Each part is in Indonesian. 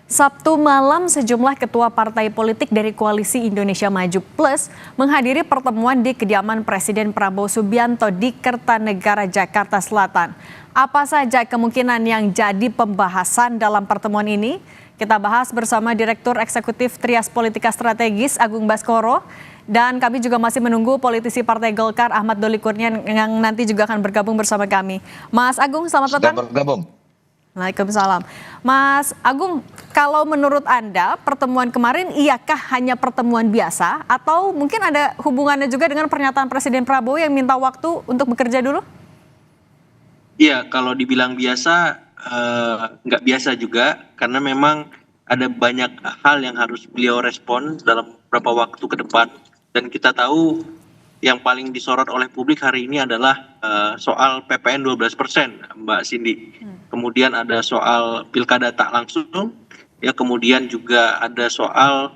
Sabtu malam, sejumlah ketua partai politik dari Koalisi Indonesia Maju Plus menghadiri pertemuan di kediaman Presiden Prabowo Subianto di Kertanegara, Jakarta Selatan. Apa saja kemungkinan yang jadi pembahasan dalam pertemuan ini? Kita bahas bersama Direktur Eksekutif Trias Politika Strategis Agung Baskoro. Dan kami juga masih menunggu politisi Partai Golkar Ahmad Doli Kurnia yang nanti juga akan bergabung bersama kami. Mas Agung, selamat petang. Sudah bergabung. Waalaikumsalam. Mas Agung, kalau menurut Anda pertemuan kemarin iyakah hanya pertemuan biasa atau mungkin ada hubungannya juga dengan pernyataan Presiden Prabowo yang minta waktu untuk bekerja dulu? Iya, kalau dibilang biasa, nggak biasa juga karena memang ada banyak hal yang harus beliau respon dalam beberapa waktu ke depan. Dan kita tahu yang paling disorot oleh publik hari ini adalah soal PPN 12%, Mbak Cindy. Kemudian ada soal pilkada tak langsung, ya, kemudian juga ada soal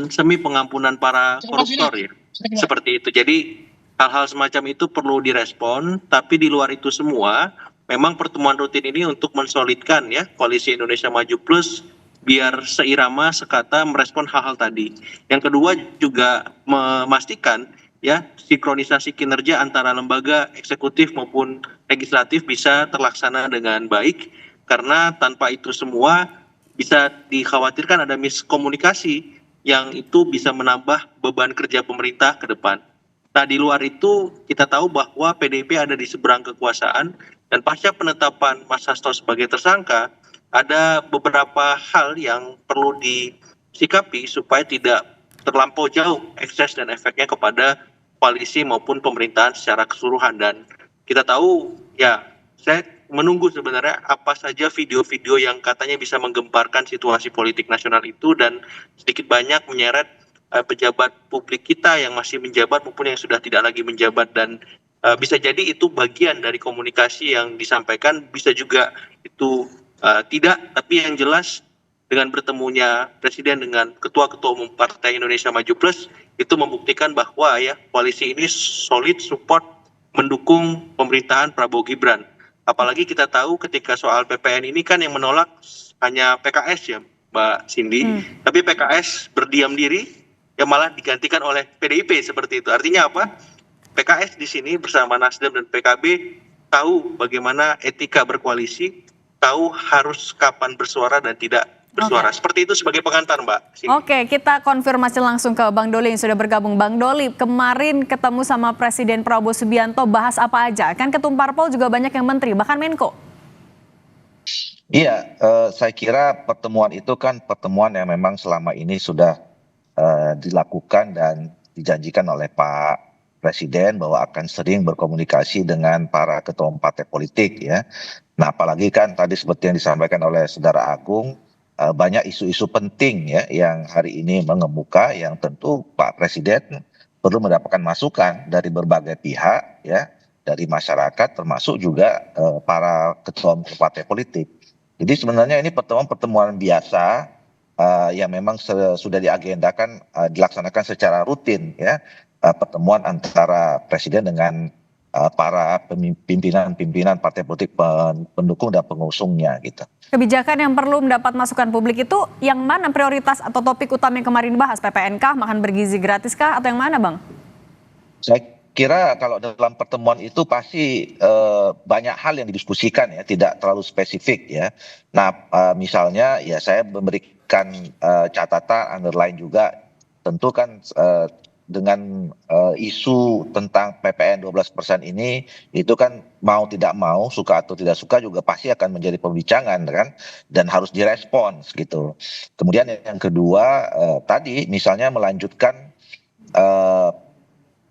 semi pengampunan para koruptor, ya, seperti itu. Jadi hal-hal semacam itu perlu direspon, tapi di luar itu semua, memang pertemuan rutin ini untuk mensolidkan, ya, Koalisi Indonesia Maju Plus biar seirama sekata merespon hal-hal tadi. Yang kedua juga memastikan, ya, sinkronisasi kinerja antara lembaga eksekutif maupun legislatif bisa terlaksana dengan baik, karena tanpa itu semua bisa dikhawatirkan ada miskomunikasi yang itu bisa menambah beban kerja pemerintah ke depan. Nah, di luar itu kita tahu bahwa PDIP ada di seberang kekuasaan, dan pasca penetapan Mas Hasto sebagai tersangka, ada beberapa hal yang perlu disikapi supaya tidak terlampau jauh ekses dan efeknya kepada koalisi maupun pemerintahan secara keseluruhan. Dan kita tahu, ya, saya menunggu sebenarnya apa saja video-video yang katanya bisa menggemparkan situasi politik nasional itu dan sedikit banyak menyeret pejabat publik kita yang masih menjabat maupun yang sudah tidak lagi menjabat. Dan bisa jadi itu bagian dari komunikasi yang disampaikan, bisa juga itu tidak, tapi yang jelas dengan bertemunya Presiden dengan ketua-ketua umum Partai Indonesia Maju Plus itu membuktikan bahwa, ya, koalisi ini solid support mendukung pemerintahan Prabowo Gibran. Apalagi kita tahu ketika soal PPN ini kan yang menolak hanya PKS, ya, Mbak Cindy, tapi PKS berdiam diri, ya, malah digantikan oleh PDIP seperti itu. Artinya apa? PKS di sini bersama Nasdem dan PKB tahu bagaimana etika berkoalisi, tahu harus kapan bersuara dan tidak bersuara. Seperti itu sebagai pengantar, Mbak. Oke, kita konfirmasi langsung ke Bang Doli yang sudah bergabung. Bang Doli, kemarin ketemu sama Presiden Prabowo Subianto, bahas apa aja? Kan ketum parpol juga banyak yang menteri, bahkan Menko. Iya, saya kira pertemuan itu kan pertemuan yang memang selama ini sudah dilakukan dan dijanjikan oleh Pak Presiden bahwa akan sering berkomunikasi dengan para ketua partai politik, ya. Nah, apalagi kan tadi seperti yang disampaikan oleh Saudara Agung, banyak isu-isu penting, ya, yang hari ini mengemuka, yang tentu Pak Presiden perlu mendapatkan masukan dari berbagai pihak, ya, dari masyarakat termasuk juga para ketua partai politik. Jadi sebenarnya ini pertemuan biasa yang memang sudah diagendakan dilaksanakan secara rutin, ya, pertemuan antara Presiden dengan para pimpinan partai politik pendukung dan pengusungnya, gitu. Kebijakan yang perlu mendapat masukan publik itu yang mana, prioritas atau topik utama yang kemarin dibahas? PPN kah, makan bergizi gratis kah, atau yang mana, Bang? Saya kira kalau dalam pertemuan itu pasti banyak hal yang didiskusikan, ya, tidak terlalu spesifik, ya. Nah, misalnya, ya, saya memberikan catatan underline juga, tentu kan dengan isu tentang PPN 12% ini, itu kan mau tidak mau, suka atau tidak suka juga pasti akan menjadi perbincangan, kan, dan harus direspons, gitu. Kemudian yang kedua, tadi misalnya melanjutkan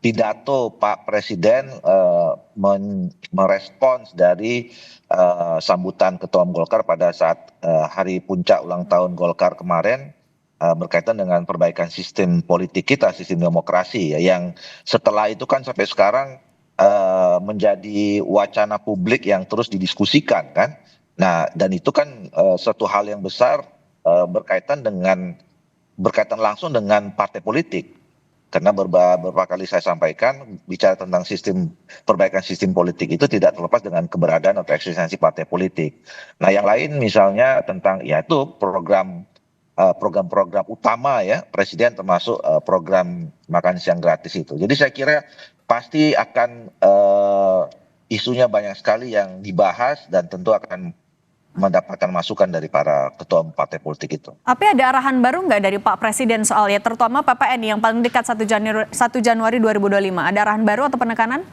pidato Pak Presiden merespons dari sambutan Ketua Umum Golkar pada saat hari puncak ulang tahun Golkar kemarin, berkaitan dengan perbaikan sistem politik kita, sistem demokrasi, ya, yang setelah itu kan sampai sekarang menjadi wacana publik yang terus didiskusikan, kan. Nah, dan itu kan suatu hal yang besar berkaitan langsung dengan partai politik. karena beberapa kali saya sampaikan bicara tentang perbaikan sistem politik itu tidak terlepas dengan keberadaan atau eksistensi partai politik. Nah, yang lain misalnya tentang ya itu program-program utama ya Presiden, termasuk program makan siang gratis itu. Jadi saya kira pasti akan isunya banyak sekali yang dibahas dan tentu akan mendapatkan masukan dari para ketua partai politik itu. Tapi ada arahan baru nggak dari Pak Presiden soalnya, terutama PPN yang paling dekat 1 Januari 2025? Ada arahan baru atau penekanan?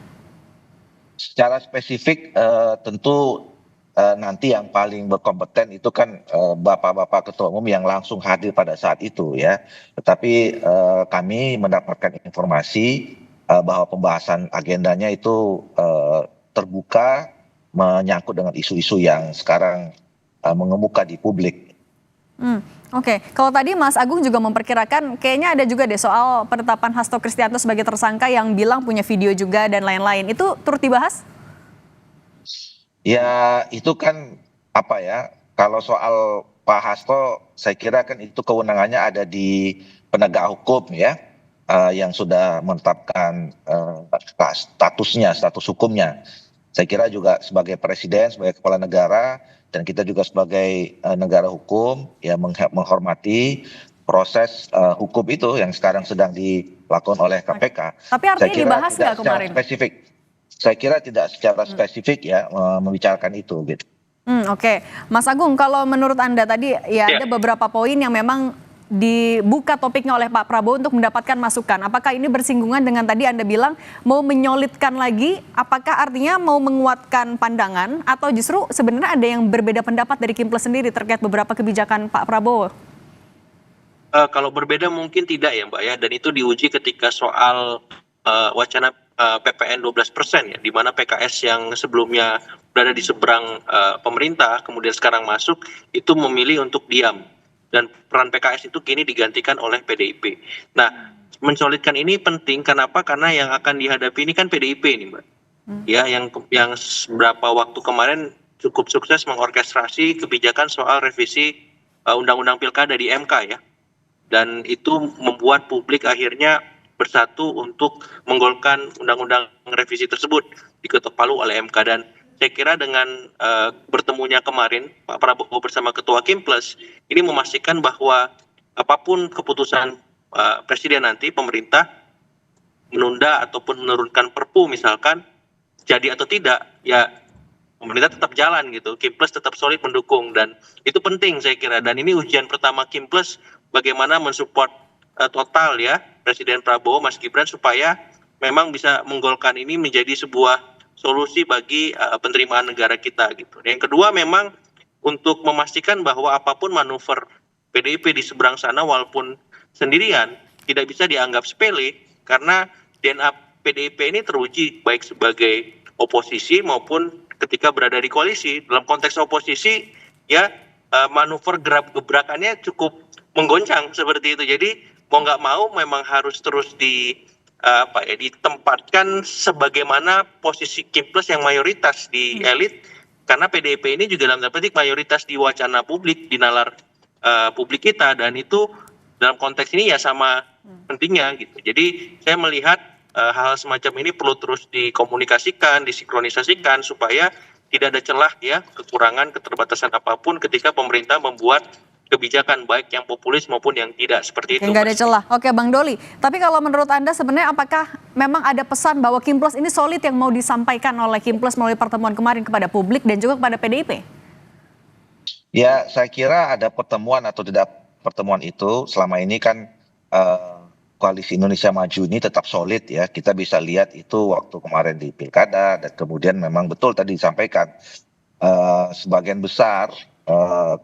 Secara spesifik tentu nanti yang paling berkompeten itu kan bapak-bapak ketua umum yang langsung hadir pada saat itu ya. Tetapi kami mendapatkan informasi bahwa pembahasan agendanya itu terbuka, menyangkut dengan isu-isu yang sekarang mengemuka di publik. Oke. Kalau tadi Mas Agung juga memperkirakan kayaknya ada juga deh soal penetapan Hasto Kristianto sebagai tersangka yang bilang punya video juga dan lain-lain. Itu turut dibahas? Ya itu kan apa ya, kalau soal Pak Hasto saya kira kan itu kewenangannya ada di penegak hukum ya, yang sudah menetapkan status hukumnya. Saya kira juga sebagai presiden, sebagai kepala negara, dan kita juga sebagai negara hukum ya menghormati proses hukum itu yang sekarang sedang dilakukan oleh KPK. Tapi artinya dibahas nggak kemarin? Spesifik. Saya kira tidak secara spesifik ya membicarakan itu gitu. Oke. Mas Agung, kalau menurut Anda tadi ya ada beberapa poin yang memang dibuka topiknya oleh Pak Prabowo untuk mendapatkan masukan. Apakah ini bersinggungan dengan tadi Anda bilang mau menyolidkan lagi? Apakah artinya mau menguatkan pandangan atau justru sebenarnya ada yang berbeda pendapat dari Kimples sendiri terkait beberapa kebijakan Pak Prabowo? Kalau berbeda mungkin tidak ya Mbak ya, dan itu diuji ketika soal wacana PPN 12% ya, di mana PKS yang sebelumnya berada di seberang pemerintah kemudian sekarang masuk itu memilih untuk diam. Dan peran PKS itu kini digantikan oleh PDIP. Nah, mensolidkan ini penting, kenapa? Karena yang akan dihadapi ini kan PDIP nih, Mbak. Ya, yang beberapa waktu kemarin cukup sukses mengorkestrasi kebijakan soal revisi Undang-Undang Pilkada di MK ya. Dan itu membuat publik akhirnya bersatu untuk menggolkan undang-undang revisi tersebut diketok palu oleh MK. Dan saya kira dengan bertemunya kemarin Pak Prabowo bersama Ketua Kimples ini memastikan bahwa apapun keputusan Presiden nanti, pemerintah menunda ataupun menurunkan Perpu misalkan jadi atau tidak, ya pemerintah tetap jalan gitu, Kimples tetap solid mendukung, dan itu penting saya kira. Dan ini ujian pertama Kimples bagaimana mensupport total ya Presiden Prabowo, Mas Gibran, supaya memang bisa menggolkan ini menjadi sebuah solusi bagi penerimaan negara kita gitu. Yang kedua memang untuk memastikan bahwa apapun manuver PDIP di seberang sana walaupun sendirian tidak bisa dianggap sepele, karena DNA PDIP ini teruji baik sebagai oposisi maupun ketika berada di koalisi. Dalam konteks oposisi ya manuver gebrakannya cukup menggoncang seperti itu. Jadi mau nggak mau memang harus terus ditempatkan sebagaimana posisi Kimples yang mayoritas di elit, karena PDIP ini juga dalam tanda petik mayoritas di wacana publik, di nalar publik kita, dan itu dalam konteks ini ya sama pentingnya gitu. Jadi saya melihat hal semacam ini perlu terus dikomunikasikan, disinkronisasikan supaya tidak ada celah ya kekurangan, keterbatasan apapun ketika pemerintah membuat kebijakan baik yang populis maupun yang tidak seperti itu. Nggak ada celah. Oke, Bang Doli. Tapi kalau menurut Anda sebenarnya apakah memang ada pesan bahwa Kimples ini solid yang mau disampaikan oleh Kimples melalui pertemuan kemarin kepada publik dan juga kepada PDIP? Ya, saya kira ada pertemuan atau tidak pertemuan itu selama ini kan Koalisi Indonesia Maju ini tetap solid ya. Kita bisa lihat itu waktu kemarin di Pilkada, dan kemudian memang betul tadi disampaikan sebagian besar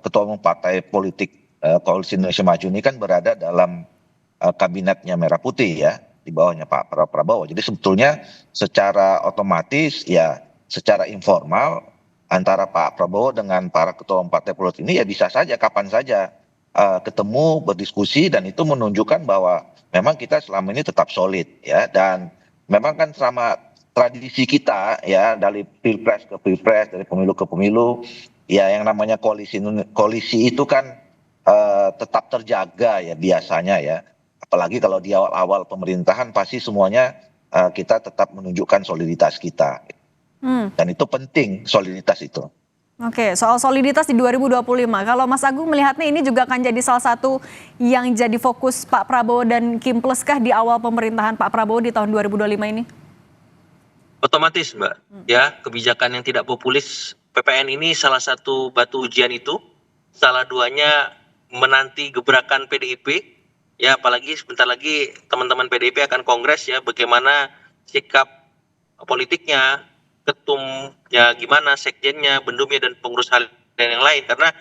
ketua umum partai politik Koalisi Indonesia Maju ini kan berada dalam kabinetnya Merah Putih ya, di bawahnya Pak Prabowo. Jadi sebetulnya secara otomatis ya secara informal antara Pak Prabowo dengan para ketua umum partai politik ini ya bisa saja kapan saja ketemu, berdiskusi, dan itu menunjukkan bahwa memang kita selama ini tetap solid ya. Dan memang kan selama tradisi kita ya dari pilpres ke pilpres, dari pemilu ke pemilu, ya yang namanya koalisi itu kan tetap terjaga ya biasanya ya. Apalagi kalau di awal-awal pemerintahan pasti semuanya kita tetap menunjukkan soliditas kita. Dan itu penting, soliditas itu. Oke, soal soliditas di 2025, kalau Mas Agung melihatnya ini juga akan jadi salah satu yang jadi fokus Pak Prabowo dan Kim Plus kah di awal pemerintahan Pak Prabowo di tahun 2025 ini? Otomatis Mbak, ya kebijakan yang tidak populis PPN ini salah satu batu ujian itu, salah duanya menanti gebrakan PDIP, ya apalagi sebentar lagi teman-teman PDIP akan kongres ya, bagaimana sikap politiknya, ketumnya gimana, sekjennya, bendumnya dan pengurus harian yang lain, karena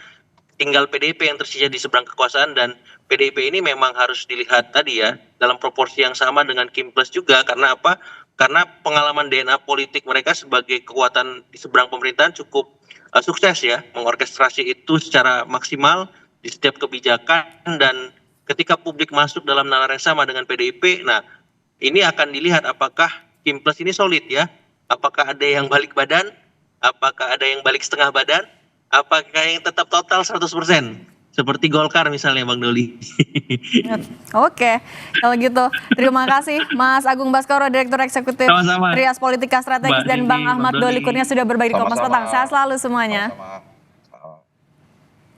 tinggal PDIP yang tersisa di seberang kekuasaan dan PDIP ini memang harus dilihat tadi ya dalam proporsi yang sama dengan Kim Plus juga, karena apa? Karena pengalaman DNA politik mereka sebagai kekuatan di seberang pemerintahan cukup sukses ya, mengorkestrasi itu secara maksimal di setiap kebijakan, dan ketika publik masuk dalam nalar yang sama dengan PDIP, nah ini akan dilihat apakah Kim Plus ini solid ya, apakah ada yang balik badan, apakah ada yang balik setengah badan, apakah yang tetap total 100%. Seperti Golkar misalnya Bang Doli. Oke, kalau gitu terima kasih Mas Agung Baskoro, Direktur Eksekutif Sama-sama. Trias Politika Strategis, Mbak dan Nini, Bang Ahmad Bang Doli. Doli Kurnia sudah berbagi di Kompas Sama-sama. Petang. Sehat selalu semuanya. Sama-sama.